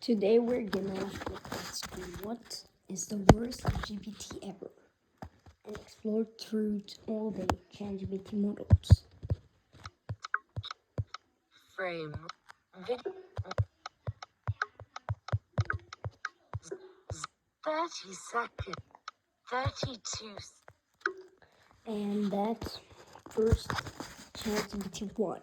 Today we're gonna look at what is the worst GPT ever and explore through all the ChatGPT models. Frame video 30 seconds 32 And that's first ChatGPT 1.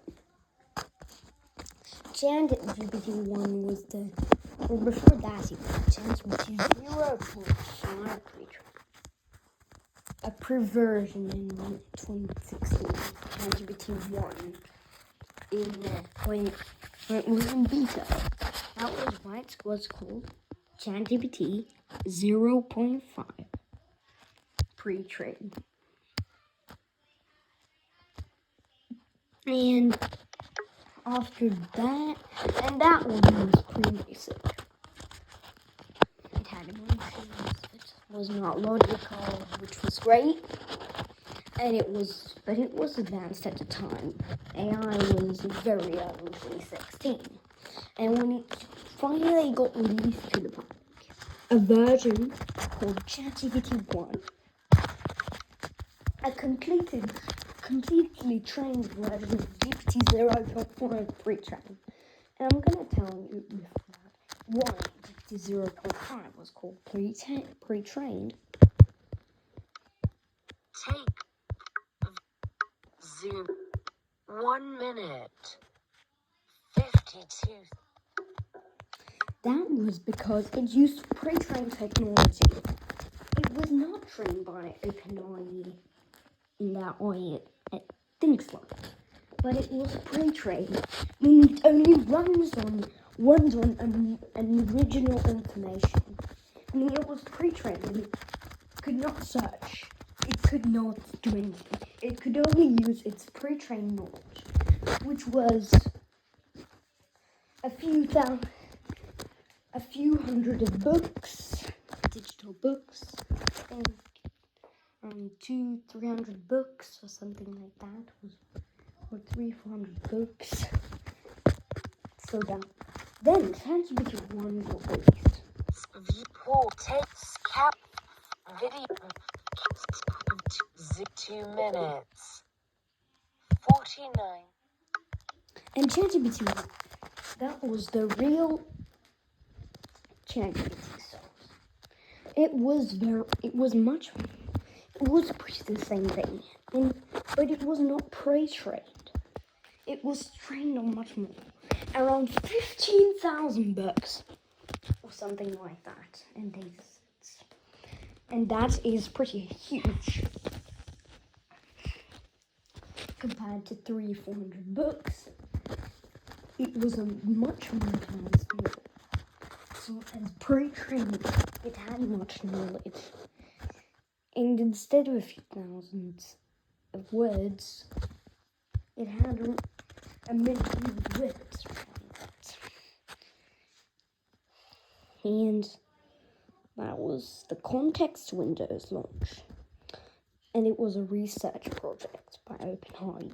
ChatGPT 1 was before that it was ChatGPT 0.5 a pre-version in 2016. ChatGPT 1 when it was in beta. That was why it was called ChatGPT 0.5 pre-trained. And after that, and that one was pretty basic. It had emotions, it was not logical, which was great. But it was advanced at the time. AI was very early 2016. And when it finally got released to the public, a version called ChatGPT 1, a completely trained version of GPT 0.4 pre-trained. And I'm gonna tell you before that why GPT 0.5 was called pre-trained. Take zoom 1 minute 52. That was because it used pre-trained technology. It was not trained by OpenAI in that way it thinks like. But it was pre-trained, meaning it only runs on an original information. Meaning it was pre-trained and it could not search. It could not do anything. It could only use its pre-trained knowledge, which was a few hundred of books, digital books, I think 200-300 books or something like that, or 300-400 books. So then ChatGPT 1 got released. Viewport takes cap video 2 minutes 49. And ChatGPT 1, that was the real ChatGPT source. It was pretty the same thing, but it was not pre-trained. It was trained on much more, around 15,000 books or something like that, and datasets. And that is pretty huge compared to 300-400 books. It was a much more advanced model. So as pre-trained, it had much knowledge. And instead of a few thousands of words, it had a million words. And that was the Context Windows launch. And it was a research project by OpenAI.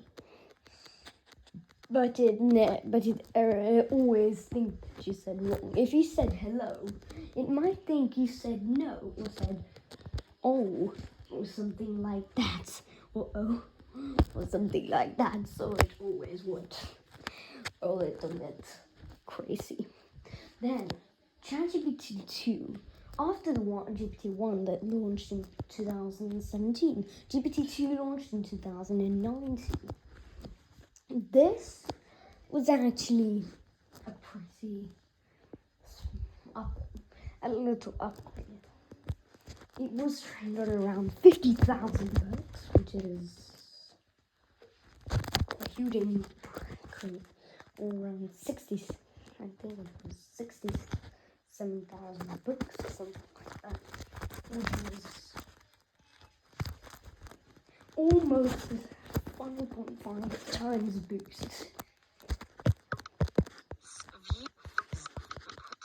But it always thinks you said wrong. If you said hello, it might think you said no or said oh or something like that. Or oh or something like that. So it always would. A little bit crazy. Then ChatGPT 2. After the GPT-1 that launched in 2017, GPT-2 launched in 2019. This was actually a little upgrade. It was trained on around 50,000 books, which is a huge increase, or around 60, I think it was 67,000 books, or something like that, which is almost 1.5 times boost.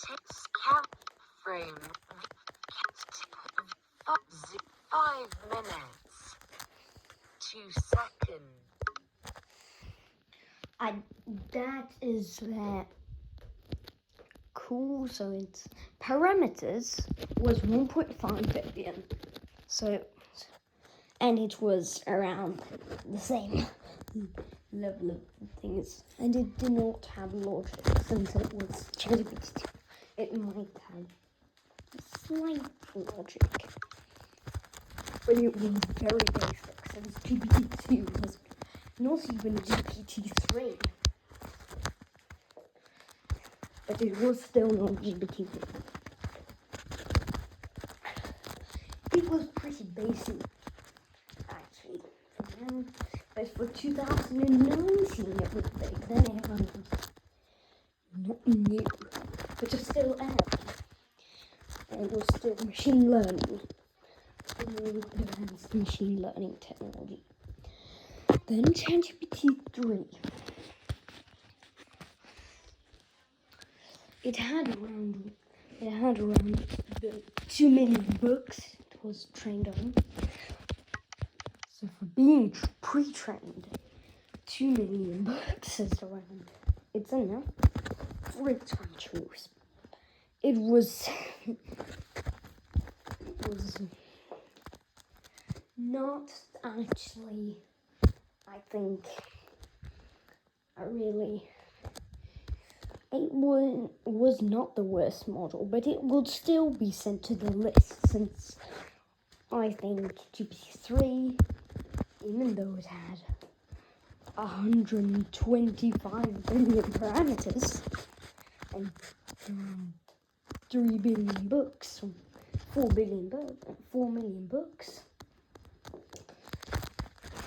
Text cap frame 5 minutes. 2 seconds. That is cool. So its parameters was 1.5 billion. So, and it was around the same level of things, and it did not have logic since it was ChatGPT. It might have slight logic, but it was very basic since GPT-2 was not even GPT-3. But it was still not GPT-3. It was pretty basic, actually, for them. But for 2019, it was big. Then it was not new, but it's still out. And it was still machine learning. Advanced machine learning technology. Then ChatGPT 3. It had around the 2 million books it was trained on. So for being pre-trained, 2 million books is around. It's enough for it to choose. It was not actually, I think, it was not the worst model, but it would still be sent to the list since I think GPT-3, even though it had 125 billion parameters and 3 billion books, 4 million books.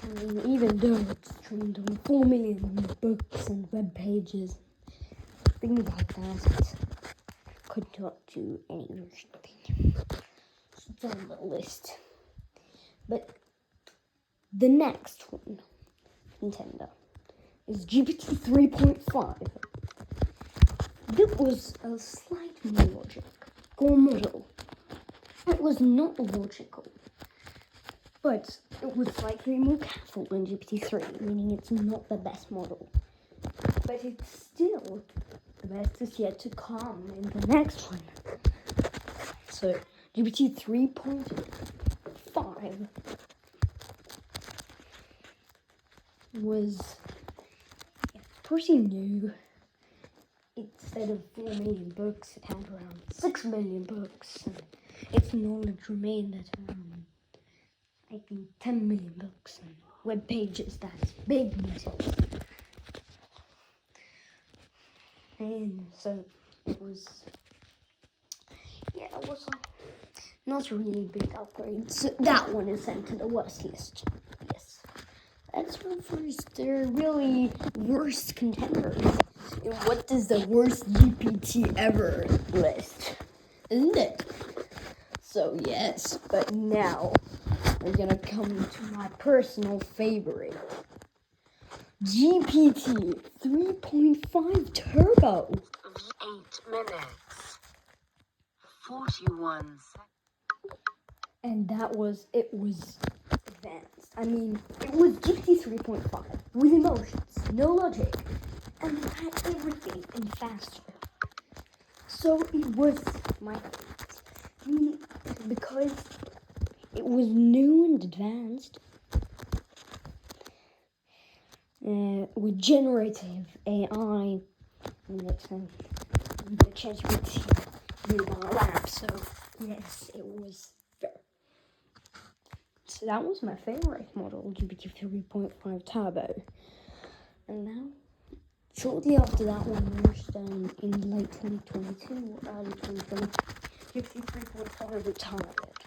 I mean, even though it's trained on 4 million books and web pages, things like that, it could not do anything. It's on the list. But the next one, contender, is GPT 3.5. It was a slight more logical model. It was not logical, but it was slightly more careful than GPT-3, meaning it's not the best model. But it's still, the best is yet to come in the next one. So, GPT 3.5 was pretty new. Instead of 4 million books, it had around 6 million books. And its knowledge remained at around, I think, 10 million books and web pages. That's big message. And so it was not a really big upgrade. So that one is sent to the worst list. Yes. That's the first, they're really worst contenders. And what is the worst GPT ever list? Isn't it? So yes, but now we're gonna come to my personal favorite. GPT 3.5 Turbo. 8 minutes. 41 seconds. And it was advanced. I mean, it was GPT 3.5 with emotions, no logic, and it had everything and faster. So it was my favorite. I mean, because it was new and advanced. With generative AI, and the ChatGPT in our lab. So yes, it was fair. So that was my favorite model, GPT 3.5 Turbo. And now, shortly after that one launched in late 2022 or early 2020, GPT 3.5 retired.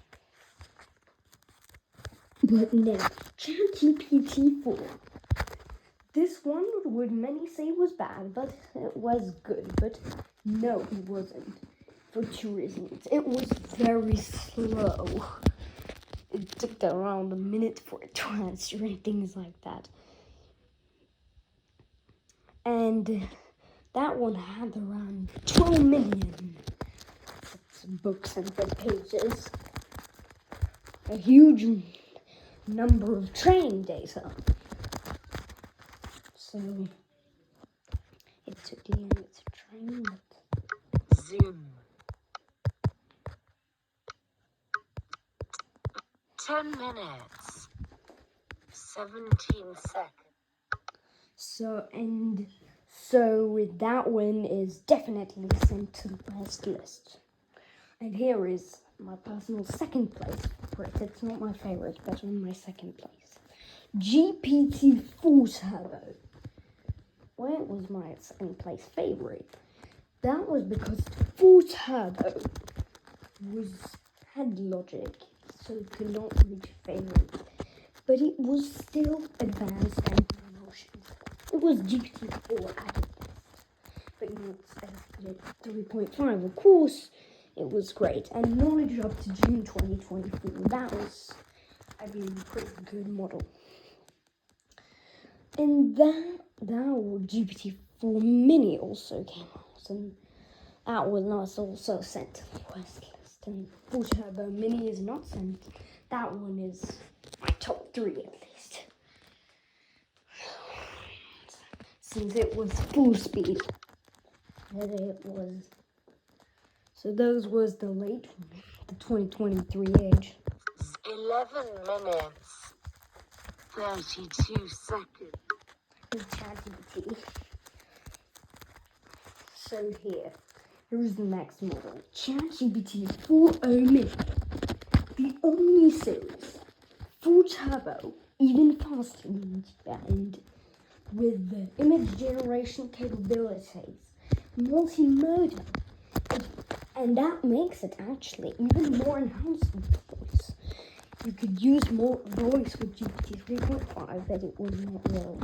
But now, ChatGPT 4. This one would many say was bad, but it was good. But no, it wasn't. For 2 reasons. It was very slow. It took around a minute for it to answer and things like that. And that one had around 12 million books and web pages. a huge number of training data. So it took the end to train it. Zoom. 10 minutes. 17 seconds. So that one is definitely sent to the best list. And here is my personal second place favorite. It's not my favorite, but on my second place. GPT-4 Turbo. Why it was my second place favorite? That was because 4 Turbo had logic, so it could not reach favorite. But it was still advanced and emotions. It was GPT-4 at its best, but not at 3.5. Of course, it was great. And knowledge up to June 2024. That was, I believe, a pretty good model. And that GPT-4 Mini also came out, and that was also sent to the West list. And 4 Turbo Mini is not sent. That one is my top 3 at least. Since it was full speed. And it was. So those was the late one, the 2023 age. 11 minutes. 32 seconds. With ChatGPT. So here's the next model. ChatGPT 4.0 Mini. The only series. Full turbo, even faster and with the image generation capabilities, multimodal, and that makes it actually even more enhanced with voice. You could use more voice with GPT 3.5, but it was not really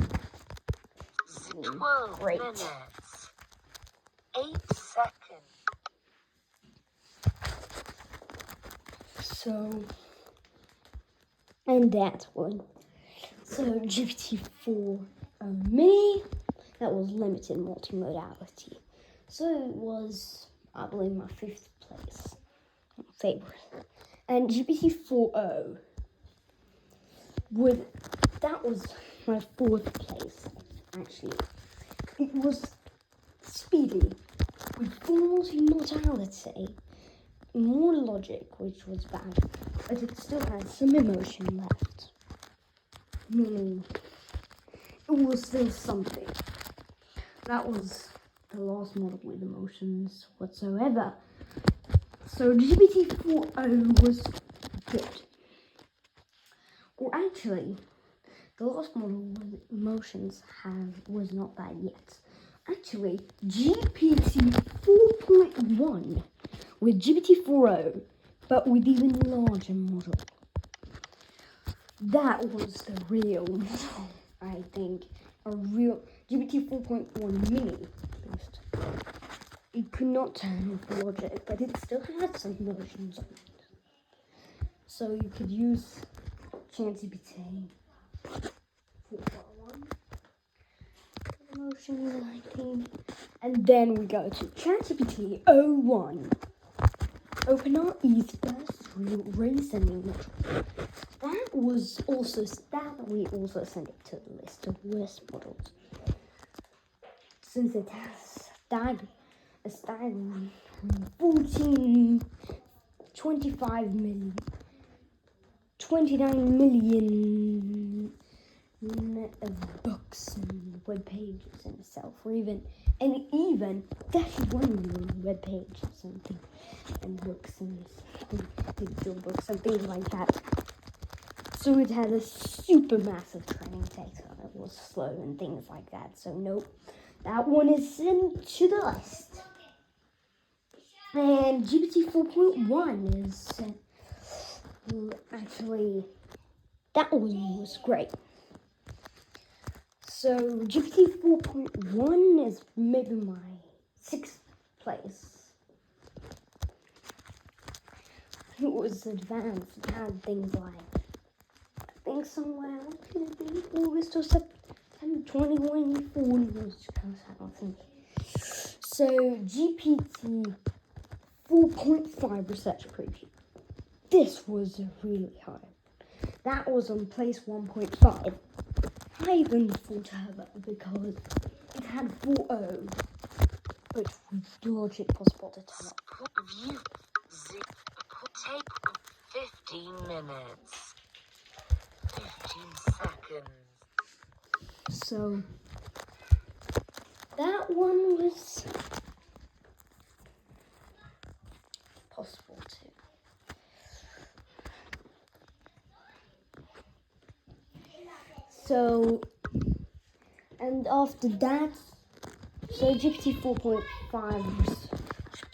12 great. minutes. 8 seconds. So, and that one. So GPT-4 Mini, that was limited multimodality. So it was, I believe, my 5th place favorite. And GPT-4o, that was my 4th place, actually. It was speedy, with full multimodality, more logic, which was bad, but it still had some emotion left. Meaning, it was still something. That was the last model with emotions whatsoever. So GPT-4o was good. Or actually, the last model with emotions was not bad yet. Actually, GPT 4.1 with GPT-4o, but with even larger model. That was the real model, I think. A real GPT 4.1 Mini, at least. It could not turn off logic, but it still had some emotions on it. So you could use ChatGPT 4.1 emotions, I think. And then we go to ChatGPT 01. OpenAI's first real reasoning model. We also sent it to the list of worst models. Since it has a staggering 29 million of books and web pages in itself, or even 31 million web pages and books and digital books and things like that. So it had a super massive training data. It was slow and things like that. So nope, that one is sent to the list. And GPT 4.1 is actually, that one was great. So GPT 4.1 is maybe my 6th place. It was advanced. It had things like, I think somewhere, what could it be? August or September 2024 So GPT 4.5 research preview. this was really high. That was on place 1.5. Higher than the full turbo because it had 4.0, but with logic possible to turn up. View. Take 15 minutes. 15 seconds. So that one was possible too. So, and after that, so GPT 4.5's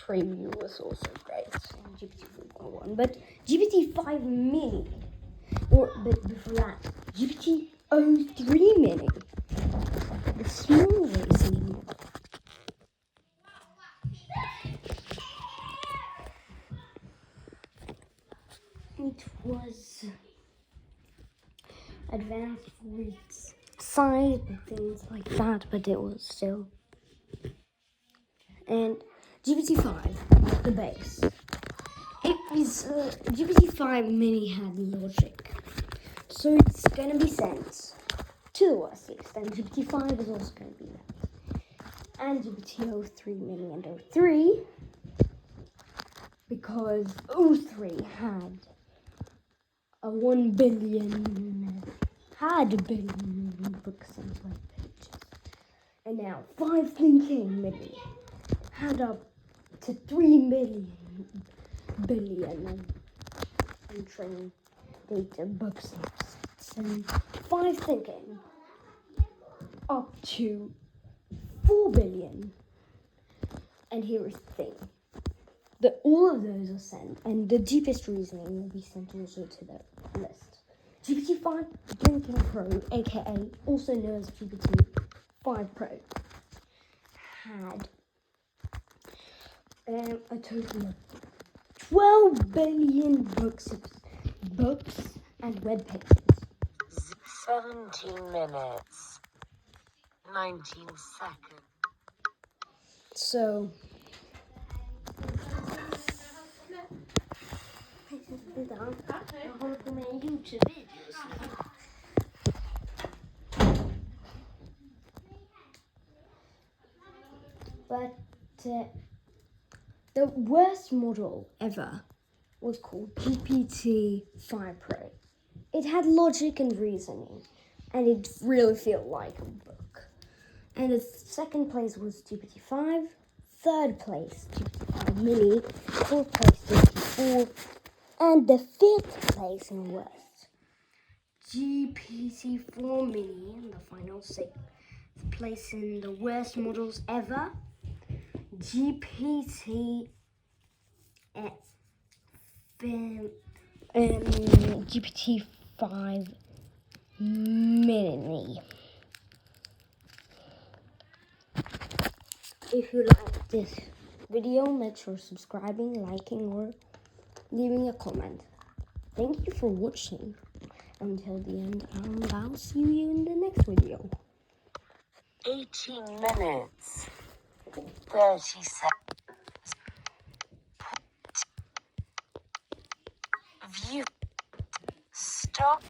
preview was also great, and GPT 4.1, but GPT 5 mini, but before that, GPT 03 mini, the small version. It was advanced with size and things like that, but it was still. And GPT-5, the base. It was GPT-5 mini had logic, so it's gonna be sent to the West East, and GPT-5 is also gonna be that. And GPT-03 mini and 03, because 03 had a 1 billion, had a billion books and web pages. And now 5 thinking mini had up to 3 billion and training data books and sets. And 5 thinking up to 4 billion. And here is the thing. That all of those are sent, and the deepest reasoning will be sent also to the list. GPT-5 Thinking Pro, aka also known as GPT-5 Pro, had a total of 12 billion books and web pages. 17 minutes. 19 seconds. So, but the worst model ever was called GPT-5 Pro. It had logic and reasoning, and it really felt like a book. And the second place was GPT-5, third place GPT-5 Mini, fourth place GPT-4, and the fifth place in worst, GPT-4 Mini, and the final sixth place in the worst models ever, GPT-5 Mini. If you like this video, make sure subscribing, liking, or leaving a comment. Thank you for watching until the end, and I'll see you in the next video. 18 minutes. 30 seconds. View. Stop.